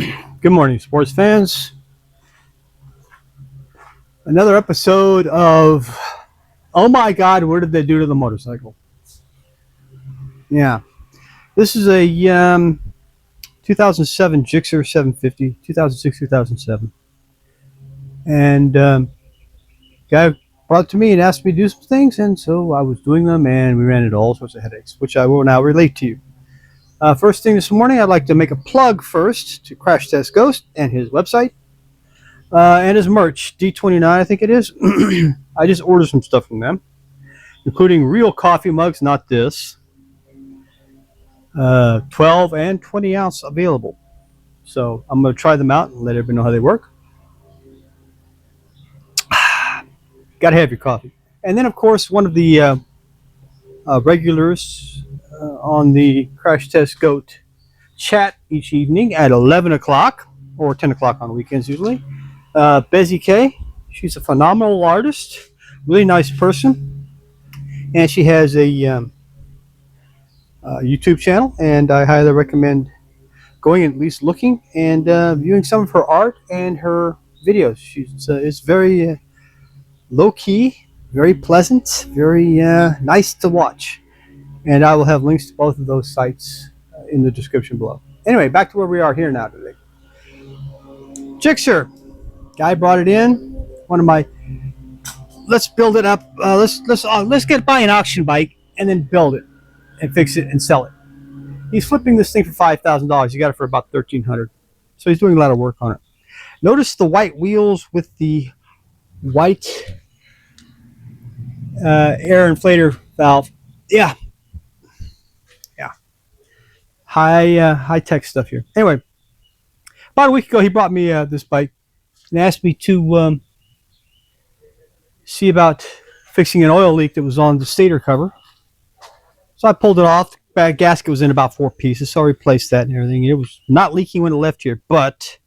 Good morning, sports fans. Another episode of Oh my God, what did they do to the motorcycle? Yeah, this is a 2007 Gixxer 750, 2006, 2007. And guy brought it to me and asked me to do some things, and so I was doing them, and we ran into all sorts of headaches, which I will now relate to you. First thing this morning, I'd like to make a plug first to Crash Test Ghost and his website. And his merch, D29, I think it is. I just ordered some stuff from them, including real coffee mugs, not this. 12 and 20 ounce available. So I'm going to try them out and let everybody know how they work. Got to have your coffee. And then, of course, one of the regulars on the Crash Test Goat chat each evening at 11 o'clock or 10 o'clock on the weekends usually. Bezzy K. She's a phenomenal artist, really nice person, and she has a YouTube channel, and I highly recommend going and at least looking and viewing some of her art and her videos. It's very low key, very pleasant, very nice to watch, and I will have links to both of those sites in the description below. Anyway, back to where we are here now today. Gixxer. Guy brought it in. One of my, let's build it up. Let's buy an auction bike and then build it and fix it and sell it. He's flipping this thing for $5,000. He got it for about $1,300. So he's doing a lot of work on it. Notice the white wheels with the white air inflator valve. Yeah. High tech stuff here. Anyway, about a week ago he brought me this bike and asked me to see about fixing an oil leak that was on the stator cover. So I pulled it off. The gasket was in about 4 pieces, so I replaced that and everything. It was not leaking when it left here, but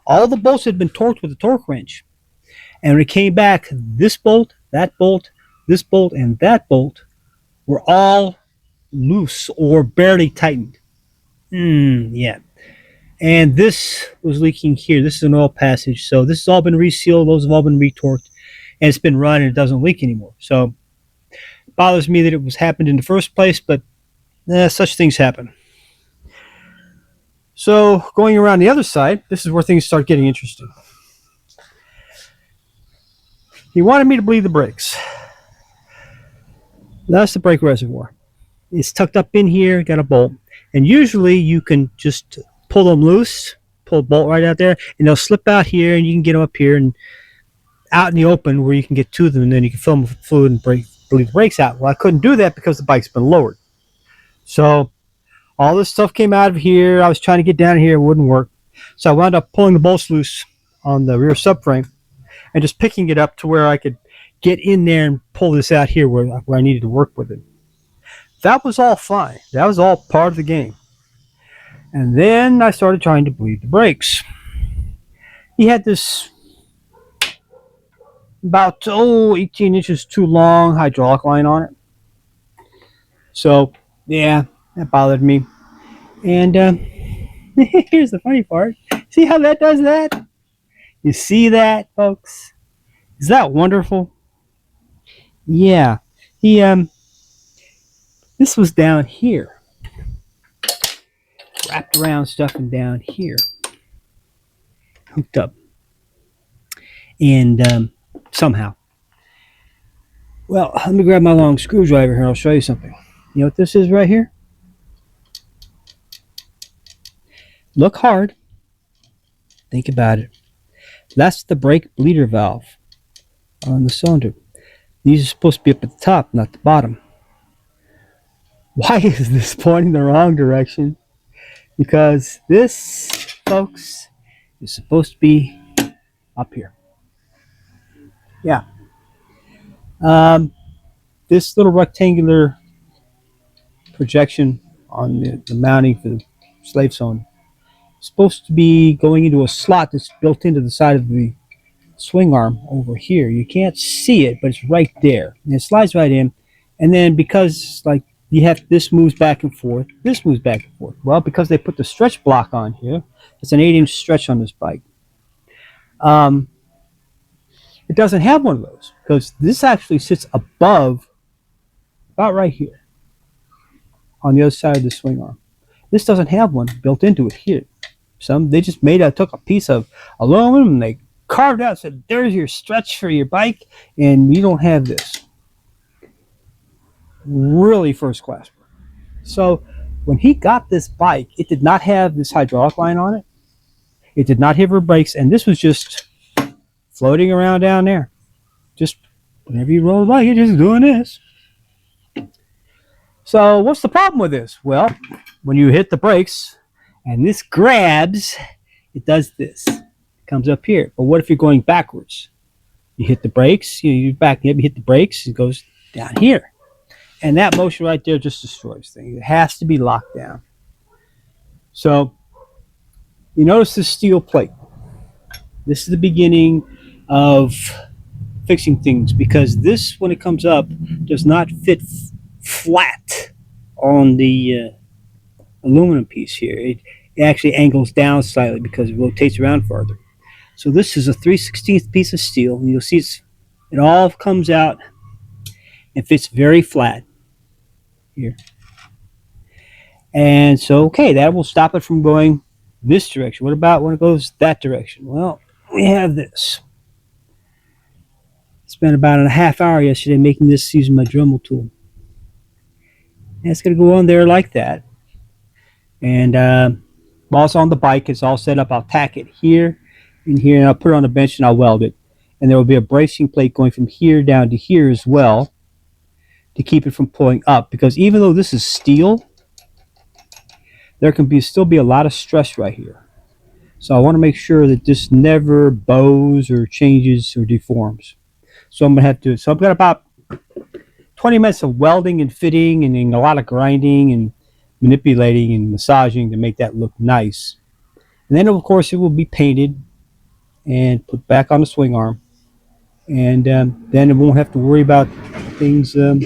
all the bolts had been torqued with a torque wrench. And when it came back, this bolt, that bolt, this bolt, and that bolt were all loose or barely tightened. Yeah. And this was leaking here. This is an oil passage. So this has all been resealed. Those have all been retorqued. And it's been run and it doesn't leak anymore. So it bothers me that it was happened in the first place, but such things happen. So going around the other side, this is where things start getting interesting. He wanted me to bleed the brakes. That's the brake reservoir. It's tucked up in here, got a bolt. And usually you can just pull them loose, pull a bolt right out there, and they'll slip out here, and you can get them up here and out in the open where you can get to them, and then you can fill them with fluid and bleed the brakes out. Well, I couldn't do that because the bike's been lowered. So all this stuff came out of here. I was trying to get down here. It wouldn't work. So I wound up pulling the bolts loose on the rear subframe and just picking it up to where I could get in there and pull this out here where I needed to work with it. That was all fine. That was all part of the game. And then I started trying to bleed the brakes. He had this about 18 inches too long hydraulic line on it. So, yeah, that bothered me. And here's the funny part. See how that does that? You see that, folks? Is that wonderful? Yeah. This was down here. Wrapped around stuff and down here. Hooked up. And somehow. Well, let me grab my long screwdriver here. I'll show you something. You know what this is right here? Look hard. Think about it. That's the brake bleeder valve on the cylinder. These are supposed to be up at the top, not the bottom. Why is this pointing the wrong direction? Because this, folks, is supposed to be up here. Yeah. This little rectangular projection on the mounting for the slave cylinder is supposed to be going into a slot that's built into the side of the swing arm over here. You can't see it, but it's right there. And it slides right in. And then because, like you have this moves back and forth, this moves back and forth. Well, because they put the stretch block on here, it's an 8-inch stretch on this bike. Um, it doesn't have one of those because this actually sits above, about right here, on the other side of the swing arm. This doesn't have one built into it here. They just took a piece of aluminum and they carved out, said, "There's your stretch for your bike," and you don't have this. Really first class. So when he got this bike, it did not have this hydraulic line on it. It did not have rear brakes, and this was just floating around down there. Just whenever you roll the bike, you're just doing this. So what's the problem with this? Well, when you hit the brakes and this grabs, it does this. It comes up here. But what if you're going backwards? You hit the brakes, you back up, you hit the brakes, it goes down here. And that motion right there just destroys things. It has to be locked down. So you notice this steel plate. This is the beginning of fixing things because this, when it comes up, does not fit flat on the aluminum piece here. It actually angles down slightly because it rotates around farther. So this is a 3/16 piece of steel, and you'll see it all comes out and fits very flat here. And so, okay, that will stop it from going this direction. What about when it goes that direction? Well, we have this. Spent about a half hour yesterday making this using my Dremel tool. And it's going to go on there like that. And while it's on the bike, it's all set up. I'll tack it here and here, and I'll put it on the bench and I'll weld it. And there will be a bracing plate going from here down to here as well to keep it from pulling up. Because even though this is steel, there can still be a lot of stress right here. So I want to make sure that this never bows or changes or deforms. So I'm going to have to, so I've got about 20 minutes of welding and fitting and a lot of grinding and manipulating and massaging to make that look nice. And then of course it will be painted and put back on the swing arm. And then it won't have to worry about things going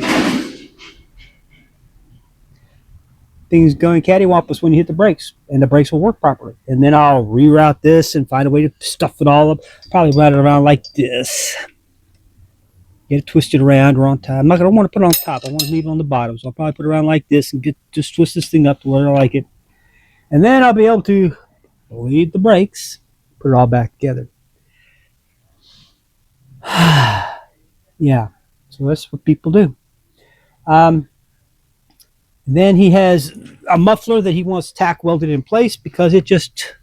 cattywampus when you hit the brakes, and the brakes will work properly. And then I'll reroute this and find a way to stuff it all up. Probably route it around like this. Get it twisted around or on top. I don't want to put it on top. I want to leave it on the bottom. So I'll probably put it around like this and just twist this thing up to where I like it. And then I'll be able to leave the brakes, put it all back together. Yeah, so that's what people do. Then he has a muffler that he wants tack welded in place because it just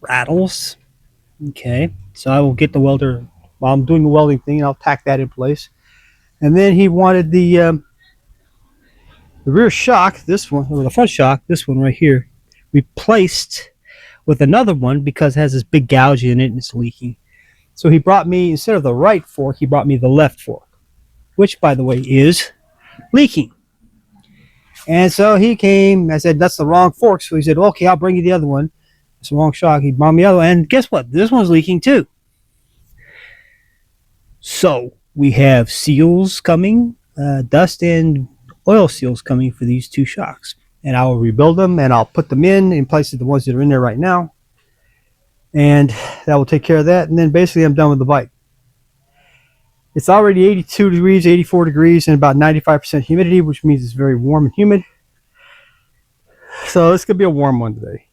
rattles. Okay, so I will get the welder while I'm doing the welding thing, and I'll tack that in place. And then he wanted the rear shock, this one, or the front shock, this one right here, replaced with another one because it has this big gouge in it and it's leaking. So he brought me, instead of the right fork, he brought me the left fork, which, by the way, is leaking. And so he came, I said, that's the wrong fork. So he said, okay, I'll bring you the other one. It's the wrong shock. He brought me the other one. And guess what? This one's leaking too. So we have seals coming, dust and oil seals coming for these two shocks. And I will rebuild them and I'll put them in place of the ones that are in there right now. And that will take care of that. And then basically I'm done with the bike. It's already 82 degrees, 84 degrees, and about 95% humidity, which means it's very warm and humid. So this could be a warm one today.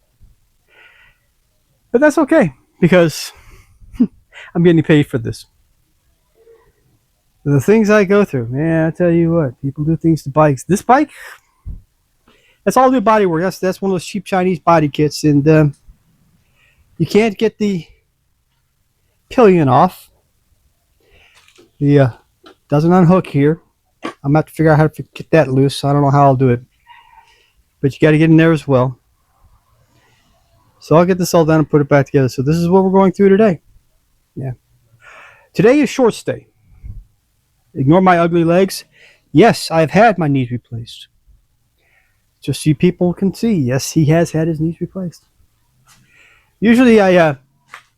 But that's okay, because I'm getting paid for this. The things I go through, man, I tell you what, people do things to bikes. This bike, that's all new body work. That's one of those cheap Chinese body kits, and you can't get the pillion off. The doesn't unhook here. I'm going to have to figure out how to get that loose. I don't know how I'll do it. But you got to get in there as well. So I'll get this all done and put it back together. So this is what we're going through today. Yeah. Today is short stay. Ignore my ugly legs. Yes, I've had my knees replaced. Just so you people can see. Yes, he has had his knees replaced. Usually I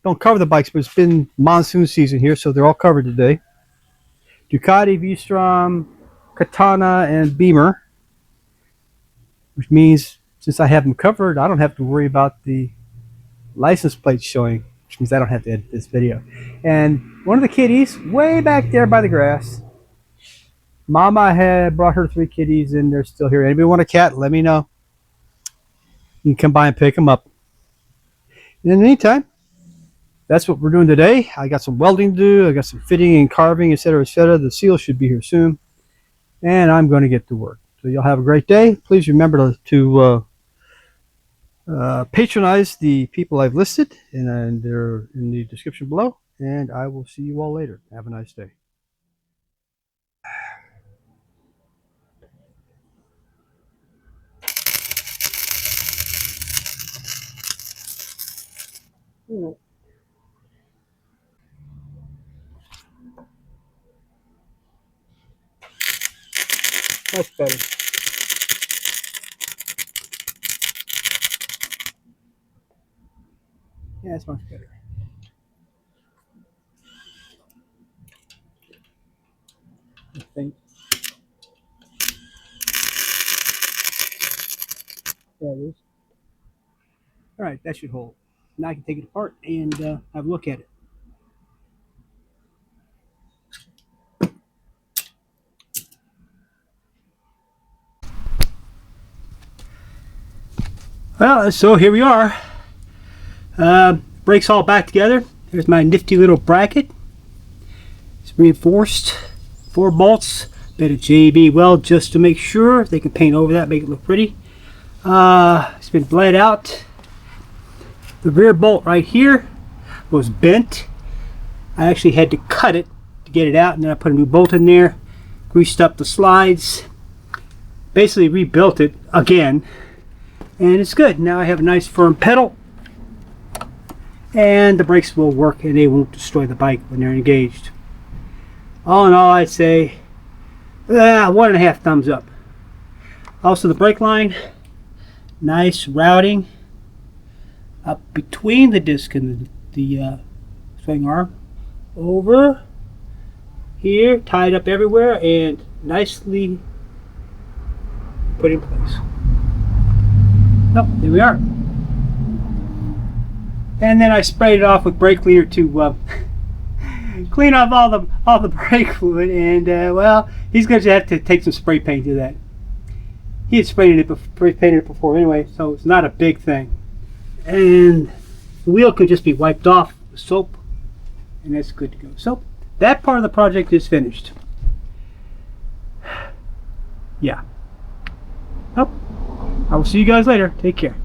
don't cover the bikes, but it's been monsoon season here, so they're all covered today. Ducati V-Strom Katana and Beamer, which means since I have them covered, I don't have to worry about the license plate showing, which means I don't have to edit this video. And one of the kitties, way back there by the grass, Mama had brought her 3 kitties and they're still here. Anybody want a cat? Let me know. You can come by and pick them up. And in the meantime, that's what we're doing today. I got some welding to do. I got some fitting and carving, etc., etc. The seal should be here soon. And I'm going to get to work. So y'all have a great day. Please remember to patronize the people I've listed, and they're in the description below. And I will see you all later. Have a nice day. Much better. Yeah, it's much better. I think. There it is. All right, that should hold. Now I can take it apart and have a look at it. Well, so here we are. Brakes all back together. There's my nifty little bracket. It's reinforced. 4 bolts. Bit of JB weld just to make sure. They can paint over that, make it look pretty. It's been bled out. The rear bolt right here was bent. I actually had to cut it to get it out, and then I put a new bolt in there, greased up the slides, basically rebuilt it again, and it's good. Now I have a nice firm pedal, and the brakes will work and they won't destroy the bike when they're engaged. All in all, I'd say 1.5 thumbs up. Also, the brake line, nice routing up between the disc and the swing arm, over here, tied up everywhere and nicely put in place. Oh, there we are. And then I sprayed it off with brake cleaner to clean off all the brake fluid, and well, he's going to have to take some spray paint to that. He had sprayed painted it before anyway, so it's not a big thing. And the wheel could just be wiped off with soap, and that's good to go. So that part of the project is finished. Yeah. Oh, I will see you guys later. Take care.